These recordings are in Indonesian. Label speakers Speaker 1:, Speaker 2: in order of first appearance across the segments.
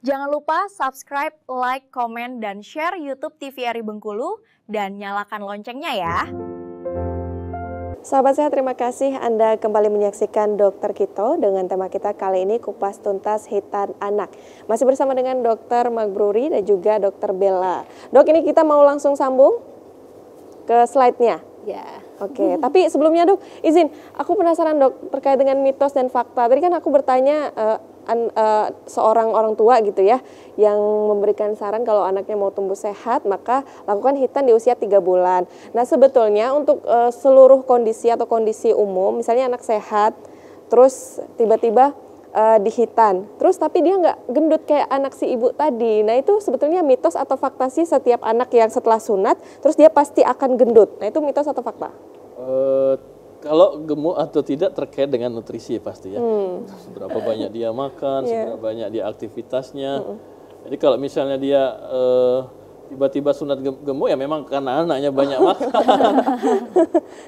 Speaker 1: Jangan lupa subscribe, like, komen, dan share YouTube TVRI Bengkulu dan nyalakan loncengnya ya.
Speaker 2: Sahabat sehat, terima kasih Anda kembali menyaksikan Dokter Kito dengan tema kita kali ini kupas tuntas hitan anak. Masih bersama dengan Dokter Magbruri dan juga Dokter Bella. Dok, ini kita mau langsung sambung ke slide-nya.
Speaker 3: Ya.
Speaker 2: Oke, tapi sebelumnya Dok, izin, aku penasaran Dok terkait dengan mitos dan fakta. Tadi kan aku bertanya seorang orang tua gitu ya, yang memberikan saran kalau anaknya mau tumbuh sehat, maka lakukan hitan di usia 3 bulan. Nah sebetulnya untuk seluruh kondisi atau kondisi umum, misalnya anak sehat, terus tiba-tiba dihitan, terus tapi dia nggak gendut kayak anak si ibu tadi. Nah itu sebetulnya mitos atau fakta sih setiap anak yang setelah sunat, terus dia pasti akan gendut. Nah itu mitos atau fakta?
Speaker 4: Kalau gemuk atau tidak terkait dengan nutrisi pasti ya. Seberapa banyak dia makan, seberapa banyak dia aktivitasnya. Jadi kalau misalnya dia tiba-tiba sunat gemuk ya memang karena anaknya banyak makan.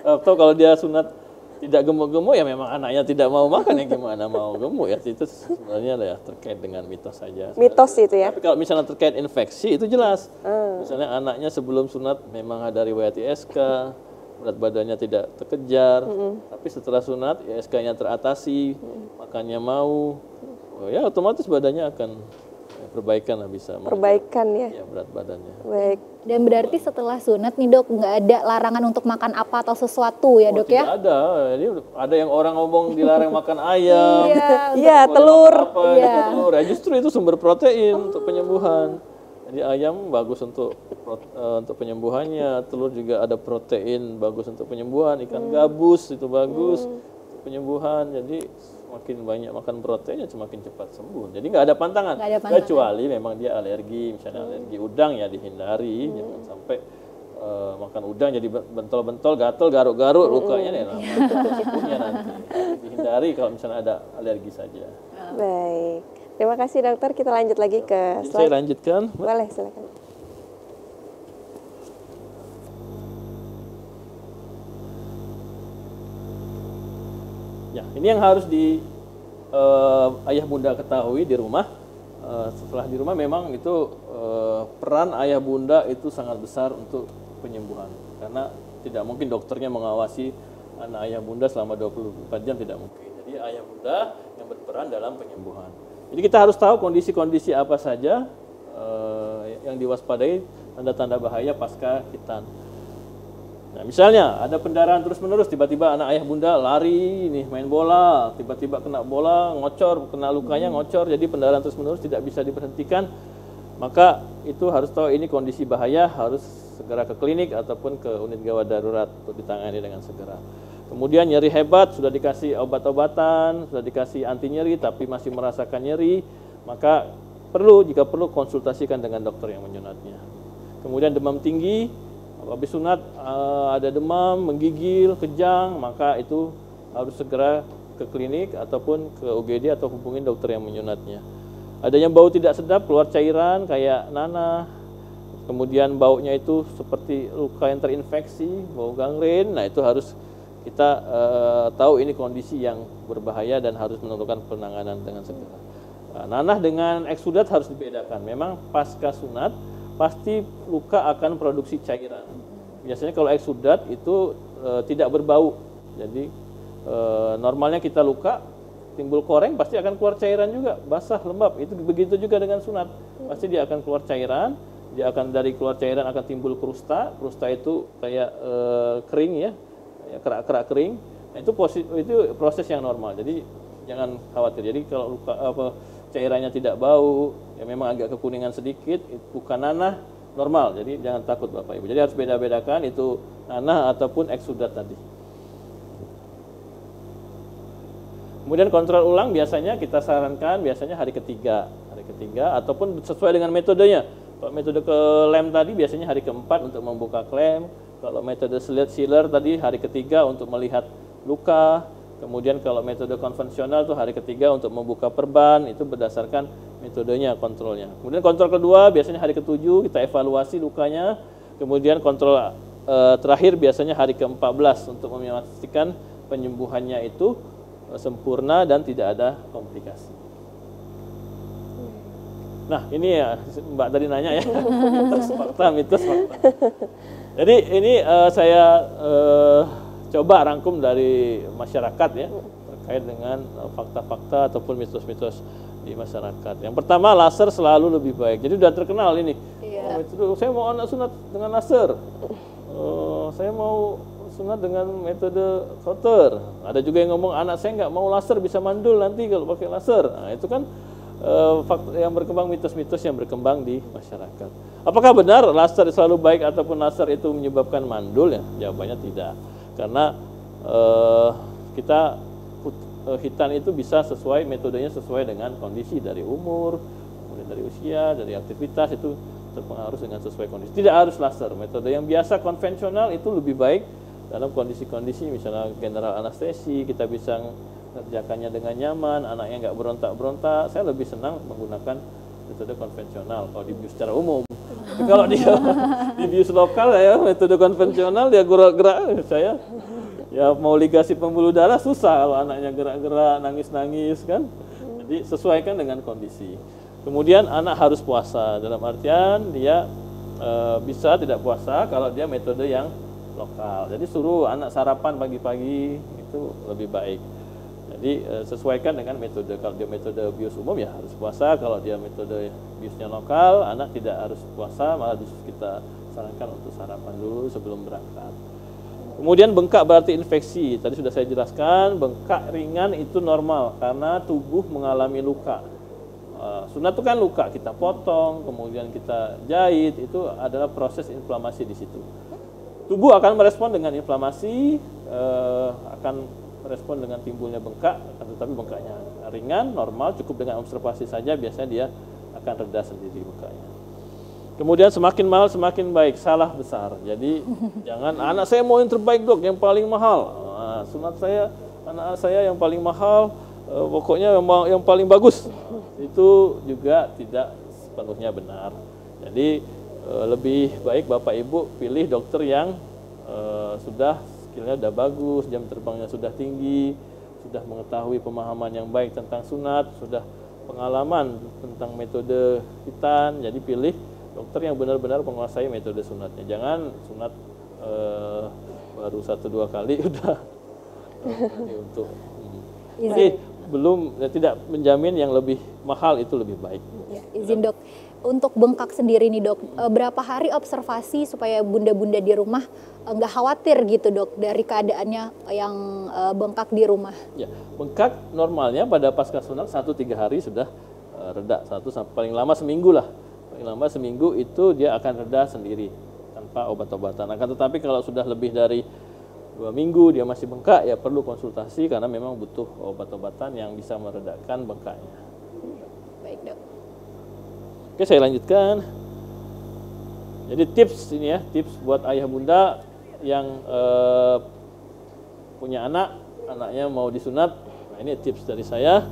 Speaker 4: Atau kalau dia sunat tidak gemuk-gemuk ya memang anaknya tidak mau makan, ya gimana mau gemuk ya. Itu sebenarnya ya terkait dengan mitos saja.
Speaker 2: Mitos itu ya.
Speaker 4: Tapi kalau misalnya terkait infeksi itu jelas. Misalnya anaknya sebelum sunat memang ada riwayat ISK, berat badannya tidak terkejar, tapi setelah sunat ISK-nya teratasi, makannya mau, ya otomatis badannya akan perbaikan lah, bisa
Speaker 2: perbaikan ya
Speaker 4: berat badannya.
Speaker 2: Baik.
Speaker 3: Dan berarti setelah sunat nih Dok, nggak ada larangan untuk makan apa atau sesuatu ya Dok ya?
Speaker 4: Tidak ada, jadi ada yang orang ngomong dilarang makan ayam,
Speaker 2: iya telur,
Speaker 4: telur, ya justru itu sumber protein untuk penyembuhan. Jadi ayam bagus untuk penyembuhannya, telur juga ada protein bagus untuk penyembuhan, ikan gabus itu bagus untuk penyembuhan. Jadi semakin banyak makan proteinnya semakin cepat sembuh. Jadi nggak ada pantangan. Kecuali memang dia alergi, misalnya alergi udang ya dihindari, jangan sampai makan udang jadi bentol-bentol, gatel, garuk-garuk, lukanya nih sembuhnya nanti. Dihindari kalau misalnya ada alergi saja.
Speaker 2: Baik. Terima kasih dokter, kita lanjut lagi ke slide.
Speaker 4: Saya lanjutkan.
Speaker 2: Boleh, silakan.
Speaker 4: Ya, ini yang harus ayah bunda ketahui di rumah. Setelah di rumah memang itu peran ayah bunda itu sangat besar untuk penyembuhan. Karena tidak mungkin dokternya mengawasi anak ayah bunda selama 24 jam, tidak mungkin. Jadi ayah bunda yang berperan dalam penyembuhan. Jadi kita harus tahu kondisi-kondisi apa saja yang diwaspadai, tanda-tanda bahaya pasca hitan. Nah, misalnya ada pendarahan terus-menerus, tiba-tiba anak ayah bunda lari nih main bola, tiba-tiba kena bola, ngocor, kena lukanya ngocor, jadi pendarahan terus-menerus tidak bisa diberhentikan. Maka itu harus tahu ini kondisi bahaya, harus segera ke klinik ataupun ke unit gawat darurat untuk ditangani dengan segera. Kemudian nyeri hebat, sudah dikasih obat-obatan, sudah dikasih anti nyeri tapi masih merasakan nyeri, maka jika perlu konsultasikan dengan dokter yang menyunatnya. Kemudian demam tinggi, habis sunat ada demam, menggigil, kejang, maka itu harus segera ke klinik ataupun ke UGD atau hubungin dokter yang menyunatnya. Adanya bau tidak sedap, keluar cairan kayak nanah, kemudian baunya itu seperti luka yang terinfeksi, bau gangren, nah itu harus kita tahu ini kondisi yang berbahaya dan harus menentukan penanganan dengan segera. Nanah dengan eksudat harus dibedakan. Memang pasca sunat pasti luka akan produksi cairan. Biasanya kalau eksudat itu tidak berbau. Jadi normalnya kita luka timbul koreng pasti akan keluar cairan juga, basah, lembab. Itu begitu juga dengan sunat. Pasti dia akan keluar cairan, dia akan dari keluar cairan akan timbul krusta. Krusta itu kayak kering ya. Kerak-kerak kering, nah, itu proses yang normal. Jadi jangan khawatir. Jadi kalau cairannya tidak bau, ya memang agak kekuningan sedikit, itu bukan nanah, normal. Jadi jangan takut Bapak Ibu. Jadi harus beda-bedakan itu nanah ataupun eksudat tadi. Kemudian kontrol ulang biasanya kita sarankan hari ketiga ataupun sesuai dengan metodenya. Kalau metode klem tadi biasanya hari keempat untuk membuka klem. Kalau metode slit sealer tadi hari ketiga untuk melihat luka. Kemudian kalau metode konvensional itu hari ketiga untuk membuka perban, itu berdasarkan metodenya kontrolnya. Kemudian kontrol kedua biasanya hari ke-7 kita evaluasi lukanya. Kemudian kontrol terakhir biasanya hari ke-14 untuk memastikan penyembuhannya itu sempurna dan tidak ada komplikasi. Nah ini ya Mbak tadi nanya ya, mitos fakta. Jadi ini saya coba rangkum dari masyarakat ya terkait dengan fakta-fakta ataupun mitos-mitos di masyarakat. Yang pertama, laser selalu lebih baik. Jadi sudah terkenal ini. Saya mau anak sunat dengan laser. Saya mau sunat dengan metode kauter. Ada juga yang ngomong anak saya nggak mau laser, bisa mandul nanti kalau pakai laser. Nah itu kan fakta yang berkembang, mitos-mitos yang berkembang di masyarakat. Apakah benar laser selalu baik ataupun laser itu menyebabkan mandul? Ya, jawabannya tidak. Karena kita hitan itu bisa sesuai, metodenya sesuai dengan kondisi dari umur, kemudian dari usia, dari aktivitas, itu terpengaruh dengan sesuai kondisi. Tidak harus laser. Metode yang biasa konvensional itu lebih baik dalam kondisi-kondisi misalnya general anestesi, kita bisa mengerjakannya dengan nyaman, anaknya nggak berontak-berontak. Saya lebih senang menggunakan metode konvensional kalau dibius secara umum. Tapi kalau dia dibius lokal ya metode konvensional dia gerak-gerak, saya ya mau ligasi pembuluh darah susah kalau anaknya gerak-gerak, nangis-nangis kan. Jadi sesuaikan dengan kondisi. Kemudian anak harus puasa, dalam artian dia bisa tidak puasa kalau dia metode yang lokal. Jadi suruh anak sarapan pagi-pagi itu lebih baik. Jadi sesuaikan dengan metode. Kalau dia metode bius umum ya harus puasa. Kalau dia metode biusnya lokal, anak tidak harus puasa, malah justru kita sarankan untuk sarapan dulu sebelum berangkat. Kemudian bengkak berarti infeksi. Tadi sudah saya jelaskan, bengkak ringan itu normal karena tubuh mengalami luka. Sunat itu kan luka, kita potong, kemudian kita jahit, itu adalah proses inflamasi di situ. Tubuh akan merespon dengan inflamasi, akan merespon dengan timbulnya bengkak, tetapi bengkaknya ringan, normal, cukup dengan observasi saja, biasanya dia akan reda sendiri bengkaknya. Kemudian semakin mahal semakin baik, salah besar. Jadi jangan anak saya mau yang terbaik dok, yang paling mahal. Sunat saya, anak saya yang paling mahal, pokoknya yang paling bagus. Itu juga tidak sepenuhnya benar. Jadi lebih baik Bapak Ibu pilih dokter yang sudah skillnya sudah bagus, jam terbangnya sudah tinggi, sudah mengetahui pemahaman yang baik tentang sunat, sudah pengalaman tentang metode hitan. Jadi pilih dokter yang benar-benar menguasai metode sunatnya. Jangan sunat baru 1-2 kali udah untuk jadi belum tidak menjamin yang lebih mahal itu lebih baik.
Speaker 3: Ya, izin dok, untuk bengkak sendiri nih dok, berapa hari observasi supaya bunda-bunda di rumah nggak khawatir gitu dok dari keadaannya yang bengkak di rumah? Ya,
Speaker 4: bengkak normalnya pada pasca sunat 1-3 hari sudah reda, paling lama seminggu lah. Paling lama seminggu itu dia akan reda sendiri tanpa obat-obatan. Akan tetapi kalau sudah lebih dari 2 minggu dia masih bengkak, ya perlu konsultasi karena memang butuh obat-obatan yang bisa meredakan bengkaknya.
Speaker 3: Baik dok.
Speaker 2: Oke, saya lanjutkan. Jadi tips ini ya, tips buat ayah bunda yang punya anaknya mau disunat. Nah, ini tips dari saya.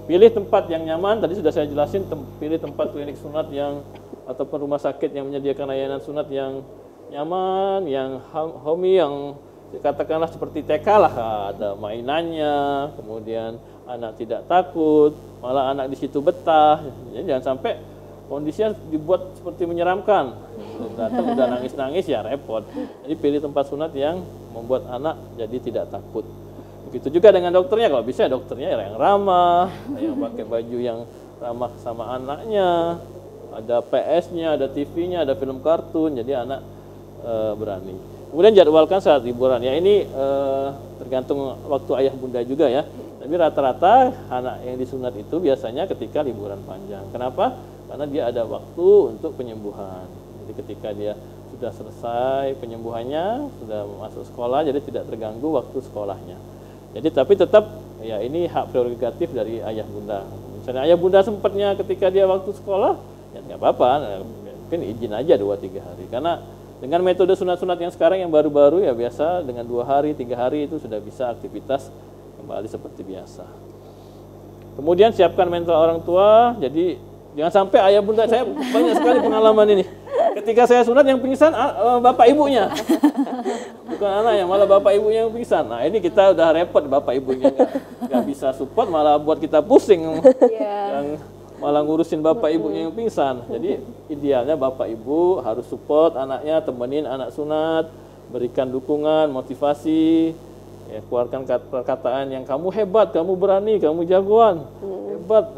Speaker 2: Pilih tempat yang nyaman. Tadi sudah saya jelasin, pilih tempat klinik sunat yang ataupun rumah sakit yang menyediakan layanan sunat yang nyaman, yang homey, yang katakanlah seperti TK lah, ada mainannya, kemudian anak tidak takut, malah anak di situ betah. Jadi jangan sampai kondisinya dibuat seperti menyeramkan. Datang udah nangis-nangis ya repot. Jadi pilih tempat sunat yang membuat anak jadi tidak takut. Begitu juga dengan dokternya, kalau bisa dokternya yang ramah, yang pakai baju yang ramah sama anaknya, ada PS-nya, ada TV-nya, ada film kartun, jadi anak berani. Kemudian jadwalkan saat liburan. Ya ini tergantung waktu ayah bunda juga ya. Tapi rata-rata anak yang disunat itu biasanya ketika liburan panjang. Kenapa? Karena dia ada waktu untuk penyembuhan. Jadi ketika dia sudah selesai penyembuhannya, sudah masuk sekolah, jadi tidak terganggu waktu sekolahnya. Jadi tapi tetap ya ini hak prerogatif dari ayah bunda. Misalnya ayah bunda sempatnya ketika dia waktu sekolah, ya nggak apa-apa, mungkin izin aja 2-3 hari. Karena dengan metode sunat-sunat yang sekarang yang baru-baru ya biasa dengan 2 hari, 3 hari itu sudah bisa aktivitas kembali seperti biasa. Kemudian siapkan mental orang tua. Jadi jangan sampai ayah bunda, saya banyak sekali pengalaman ini. Ketika saya sunat yang pingsan bapak ibunya, bukan anaknya, malah bapak ibunya yang pingsan. Nah ini kita udah repot, bapak ibunya nggak bisa support, malah buat kita pusing. Yang
Speaker 4: malah ngurusin bapak ibunya yang pingsan. Jadi idealnya bapak ibu harus support anaknya, temenin anak sunat, berikan dukungan, motivasi, ya, keluarkan perkataan yang kamu hebat, kamu berani, kamu jagoan, hebat,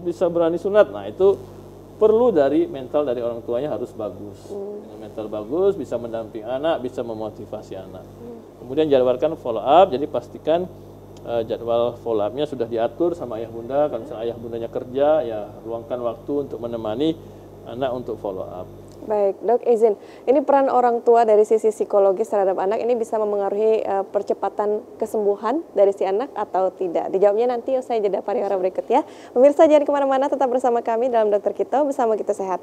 Speaker 4: bisa berani sunat. Nah itu perlu dari mental dari orang tuanya harus bagus. Dengan mental bagus bisa mendampingi anak, bisa memotivasi anak. Kemudian jadwalkan follow up, jadi pastikan jadwal follow up-nya sudah diatur sama ayah bunda. Kalau misalnya ayah bundanya kerja, ya luangkan waktu untuk menemani anak untuk follow up.
Speaker 2: Baik, Dok, izin. Ini peran orang tua dari sisi psikologis terhadap anak ini bisa memengaruhi percepatan kesembuhan dari si anak atau tidak? Dijawabnya nanti usai jeda pariwara berikut ya. Pemirsa jangan kemana-mana, tetap bersama kami dalam Dokter Kito, bersama kita sehat.